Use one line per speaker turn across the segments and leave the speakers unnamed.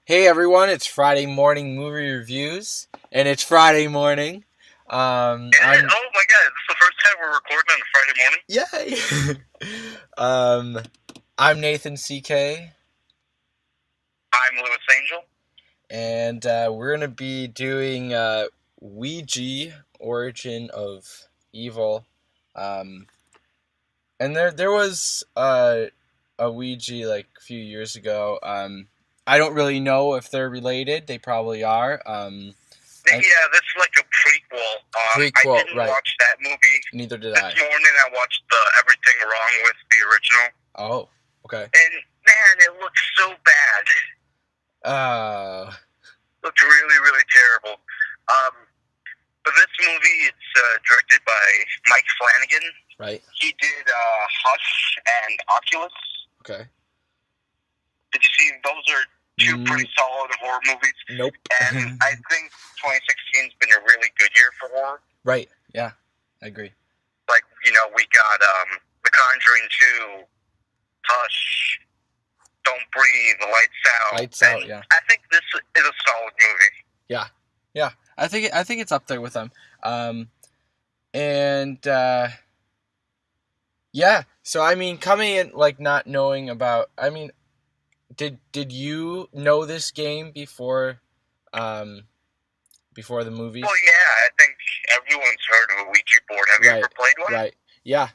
Hey everyone, it's Friday morning movie reviews, and it's Friday morning. I'm
Oh my god, this is the first time we're recording on a Friday morning?
Yay. I'm Nathan CK,
I'm Lewis Angel.
and we're gonna be doing Ouija, Origin of Evil. And there was a Ouija like a few years ago. I don't really know if they're related. They probably are.
Yeah, this is like a prequel. I
Prequel,
didn't
right?
watch that movie.
Neither did
This
I.
morning I watched the Everything Wrong with the original.
Oh, okay.
And man, it looks so bad. Looked really, really terrible. But this movie, it's directed by Mike Flanagan.
Right.
He did Hush and Oculus.
Okay.
Did you see? Those are two pretty solid horror movies.
Nope.
And I think 2016's been a really good year for horror.
Right. Yeah, I agree.
Like, we got The Conjuring 2, Hush, Don't Breathe, Lights Out.
Lights Out, yeah.
I think this is a solid movie.
Yeah. I think it's up there with them. Yeah. So I mean, coming in like not knowing about. I mean, did you know this game before the movie?
Well, yeah, I think everyone's heard of a Ouija board. Have you ever played one?
Right. Yeah.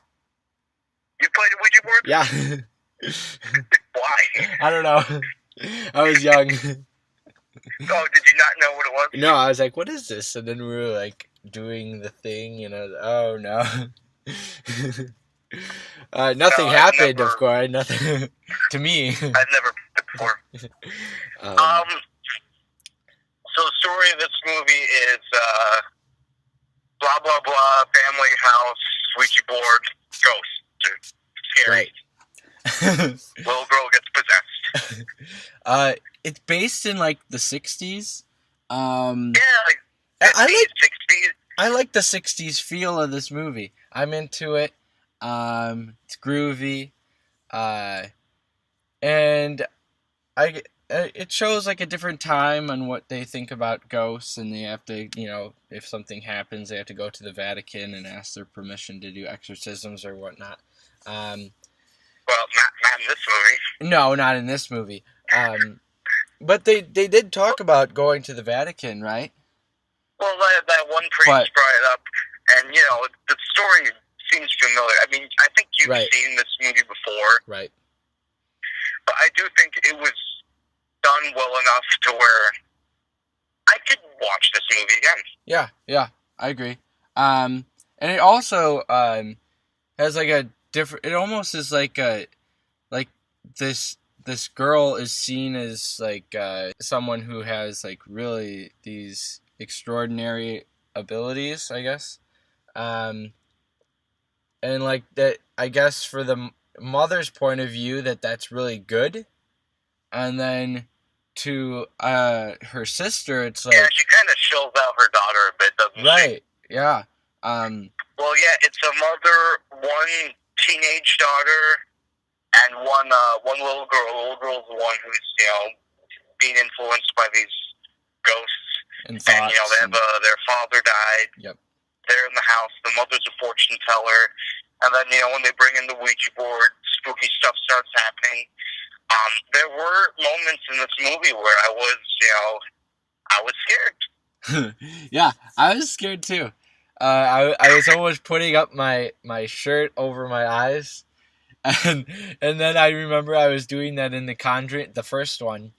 You played a Ouija board?
Yeah.
Why?
I don't know. I was young.
Oh, did you not know what it was?
No, I was like, what is this? And then we were like doing the thing, and I was, oh no. Nothing happened, of course. Nothing to me.
I've never played it before. So the story of this movie is blah blah blah, family house, Ouija board, ghost. Scary.
Right.
Little girl gets possessed.
It's based in like the 60s.
Yeah, like 50s, 60s.
I like the 60s feel of this movie. I'm into it. It's groovy. And it shows like a different time on what they think about ghosts, and they have to, if something happens, they have to go to the Vatican and ask their permission to do exorcisms or whatnot.
Well, not in this movie.
No, not in this movie. But they did talk about going to the Vatican, right?
Well, that one priest brought it up, and the story seems familiar. I mean, I think you've seen this movie before,
right?
But I do think it was done well enough to where I could watch this movie again.
Yeah, I agree. And it also has like a different. It almost is like this girl is seen as like someone who has like really these extraordinary abilities, I guess. And like that, I guess for the mother's point of view, that's really good. And then to her sister, it's like,
yeah, she kind of shows out her daughter a bit, doesn't she?
Right. Yeah.
Well, yeah, it's a mother, one teenage daughter, and one little girl. The little girl's the one who's being influenced by these ghosts,
and they
have their father died.
Yep.
They're in the house. The mother's a fortune teller, and then when they bring in the Ouija board, spooky stuff starts happening. There were moments in this movie where I was scared.
Yeah, I was scared too. I was almost putting up my shirt over my eyes, and then I remember I was doing that in The Conjuring, the first one,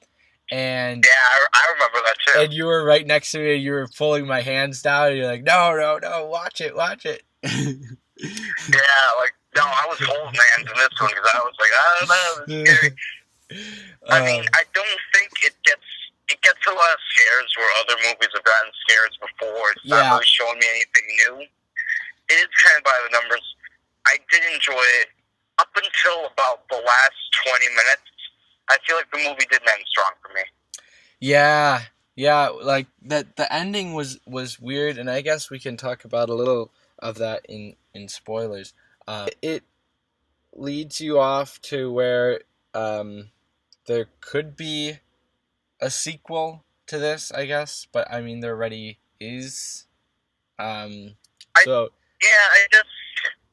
and
yeah, I remember that too.
And you were right next to me, and you were pulling my hands down, and you're like, no, watch it.
Yeah, like no, I was holding hands in this one because I was like, I don't know, this is scary. I mean, I don't think it gets a lot of scares where other movies have gotten scares before. It's not really showing me anything new. It is kind of by the numbers. I did enjoy it up until about the last 20 minutes. I feel like the movie didn't end strong for me.
Yeah, like that. The ending was weird, and I guess we can talk about a little of that in spoilers. It leads you off to where there could be a sequel to this, I guess, but I mean there already is. So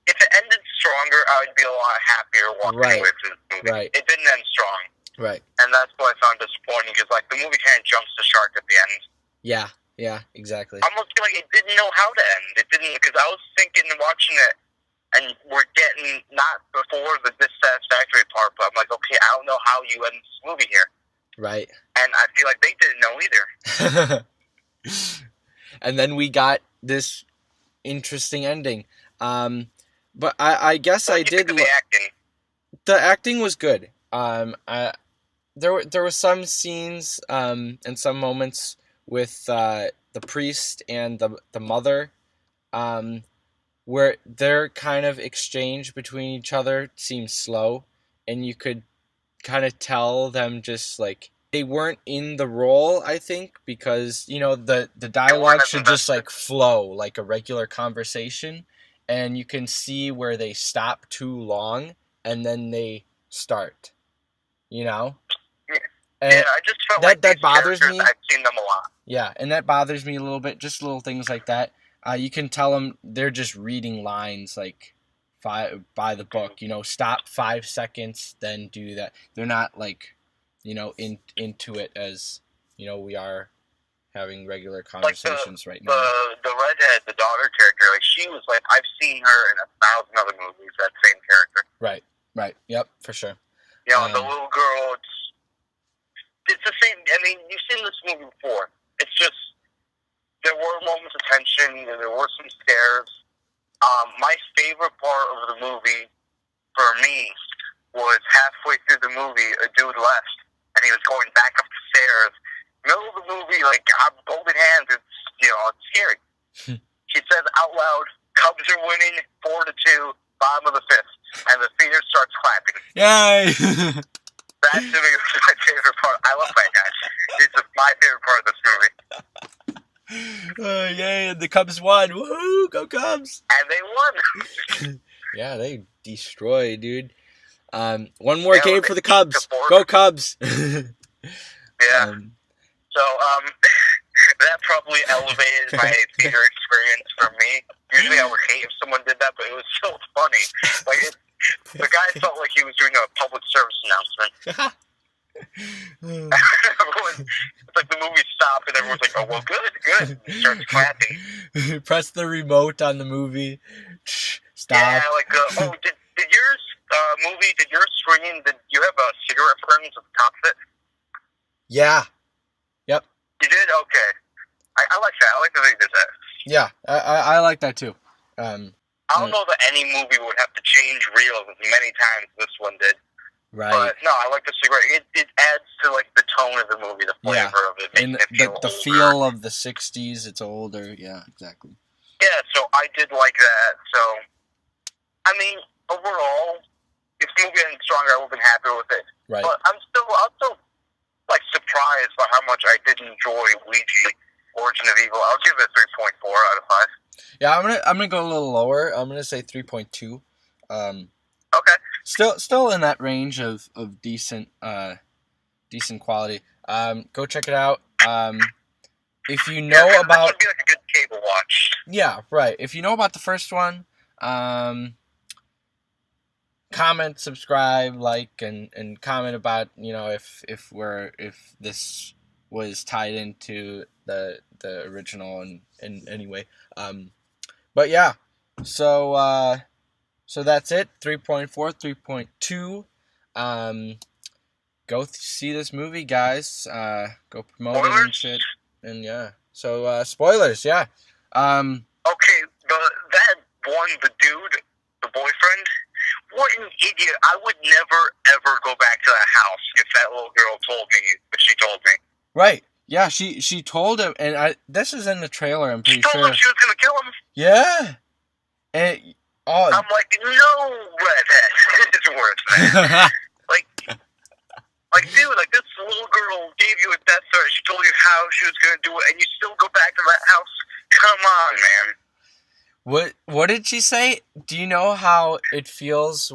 if it ended stronger, I would be a lot happier walking away from this movie.
Right.
It didn't end strong.
Right.
And that's what I found disappointing, because like the movie kind of jumps the shark at the end.
Yeah, exactly.
I almost feel like it didn't know how to end. It didn't, because I was thinking and watching it, and we're getting not before the dissatisfactory part, but I'm like, okay, I don't know how you end this movie here.
Right.
And I feel like they didn't know either.
And then we got this interesting ending. But I guess I did.
The acting.
The acting was good. There were some scenes and some moments with the priest and the mother, where their kind of exchange between each other seemed slow, and you could kind of tell them just like they weren't in the role, I think, because the dialogue should just like flow like a regular conversation, and you can see where they stop too long and then they start, And
I just felt
that bothers me.
I've seen them a lot.
Yeah, and that bothers me a little bit. Just little things like that. You can tell them they're just reading lines like by the book. Stop 5 seconds, then do that. They're not like, into it as we are having regular conversations right now.
The redhead, the daughter character, like she was like, I've seen her in 1,000 other movies. That same character.
Right. Yep, for sure.
And the little girl, it's the same. I mean, you've seen this movie before. It's just there were moments of tension. There were some scares. My favorite part of the movie, for me, was halfway through the movie, a dude left, and he was going back up the stairs. Middle of the movie, like, I'm holding hands. It's scary. She says out loud, Cubs are winning 4-2, bottom of the fifth, and the theater starts clapping.
Yay!
That to me was my favorite part. I love that guy. It's my favorite part of this movie.
Yay, and the Cubs won. Woohoo, go Cubs!
And they won.
Yeah, they destroyed, dude. One more game for the Cubs. Go Cubs!
Yeah. So, that probably elevated my theater experience for me. Usually I would hate if someone did that, but it was so funny. Like, the guy felt like he was doing a public service announcement. It's like the movie stopped and everyone's like, oh, well, good. And he starts clapping.
Press the remote on the movie. Stop.
Yeah, like, did your screen, did you have cigarette burns at the top of it?
Yeah. Yep.
You did? Okay. I like that. I like that they did that.
Yeah, I like that too.
I don't know that any movie would have to change reels as many times as this one did.
Right.
But no, I like the cigarette. It adds to like the tone of the movie, the flavor of it,
and the feel of the '60s. It's older. Yeah, exactly.
Yeah, so I did like that. So, I mean, overall, if the movie ended stronger, I would have been happy with it.
Right.
But I'm still like surprised by how much I did enjoy Ouija. Origin of Evil. I'll give it a 3.4 out of 5.
Yeah, I'm gonna go a little lower. I'm gonna say 3.2.
Okay.
Still in that range of decent quality. Go check it out. If you know about,
that would be like a good cable watch.
Yeah, right. If you know about the first one, comment, subscribe, like, and comment about if this was tied into the original in any way. But yeah, so that's it. 3.4, 3.2. Go see this movie, guys. Go promote it and shit. And yeah, so spoilers, yeah.
Okay, that one, the dude, the boyfriend. What an idiot! I would never ever go back to that house if that little girl told me what she told me.
Right. Yeah, she told him, and this is in the trailer, I'm pretty sure.
She told him she was going to kill him.
Yeah. And
I'm like, no, redhead. It's worse than that. Like, dude, like, this little girl gave you a death threat. She told you how she was going to do it, and you still go back to that house? Come on, man.
What did she say? Do you know how it feels,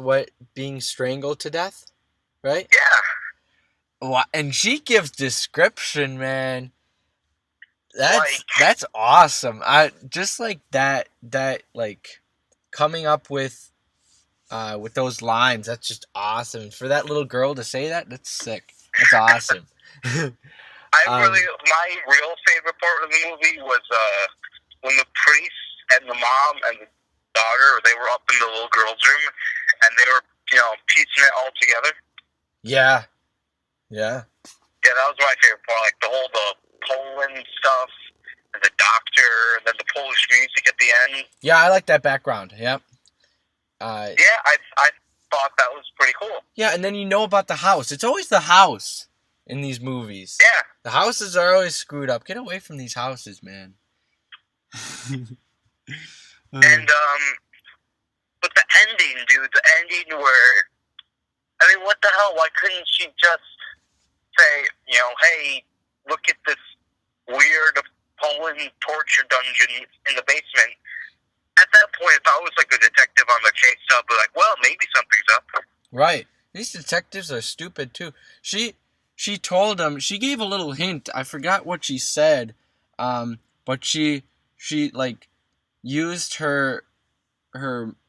being strangled to death? Right?
Yeah.
And she gives description, man. That's awesome. I just like that like coming up with those lines. That's just awesome. For that little girl to say that, that's sick. That's awesome.
My real favorite part of the movie was when the priest and the mom and the daughter, they were up in the little girl's room, and they were, piecing it all together.
Yeah.
Yeah, that was my favorite part. Like the Poland stuff, and the doctor, and then the Polish music at the end.
Yeah, I like that background. Yep.
I thought that was pretty cool.
Yeah, and then about the house. It's always the house in these movies.
Yeah.
The houses are always screwed up. Get away from these houses, man.
And, but the ending, dude, where, I mean, what the hell? Why couldn't she just say, hey, look at this weird Poland torture dungeon in the basement? At that point, if I was like a detective on the case, I'd be like, well, maybe something's up.
Right. These detectives are stupid too. She told him, she gave a little hint. I forgot what she said. But she like used her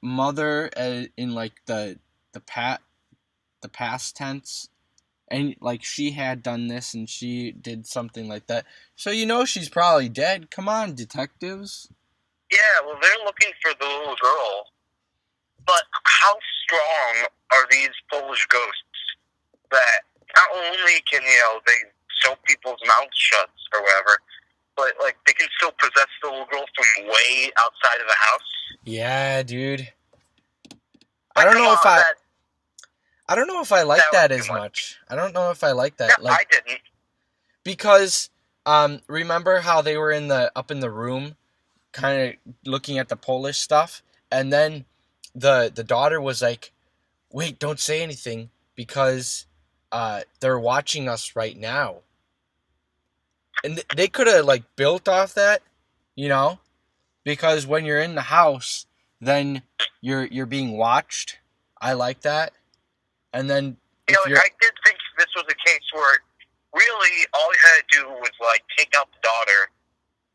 mother in like the past tense, and like she had done this and she did something like that. So she's probably dead. Come on, detectives.
Yeah, well, they're looking for the little girl. But how strong are these Polish ghosts that not only can, they sew people's mouths shut or whatever, but, like, they can still possess the little girl from way outside of the house?
Yeah, dude.
I don't know
if I like that as much. I don't know if I like that.
Yeah, I didn't.
Because, remember how they were up in the room, kind of looking at the Polish stuff, and then the daughter was like, wait, don't say anything, because they're watching us right now. And they could have like built off that, because when you're in the house, then you're being watched. I like that. And then
I did think this was a case where really all you had to do was like take out the daughter,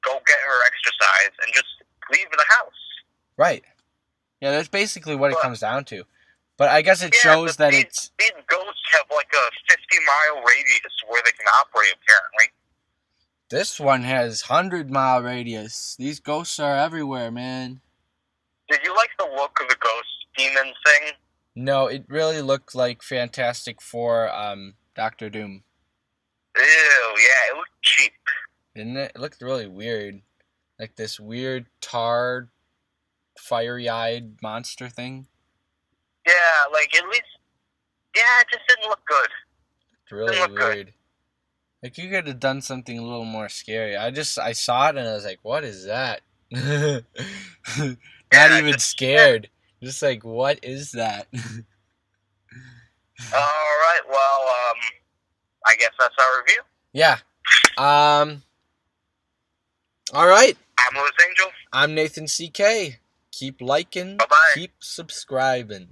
go get her exercise, and just leave the house.
Right. Yeah, that's basically what it comes down to. But I guess it shows that these
ghosts have like a 50-mile radius where they can operate, apparently.
This one has 100-mile radius. These ghosts are everywhere, man.
Did you like the look of the ghost demon thing?
No, it really looked like Fantastic Four, Doctor Doom.
Ew, yeah, it looked cheap.
Didn't it? It looked really weird. Like this weird, tarred, fiery-eyed monster thing.
Yeah, like at least, it just didn't look good.
It's really weird. Good. Like you could have done something a little more scary. I saw it and I was like, what is that? Not even scared. Just like, what is that?
Alright, well, I guess that's our review.
Yeah. Alright.
I'm Lewis Angel.
I'm Nathan CK. Keep liking.
Bye-bye.
Keep subscribing.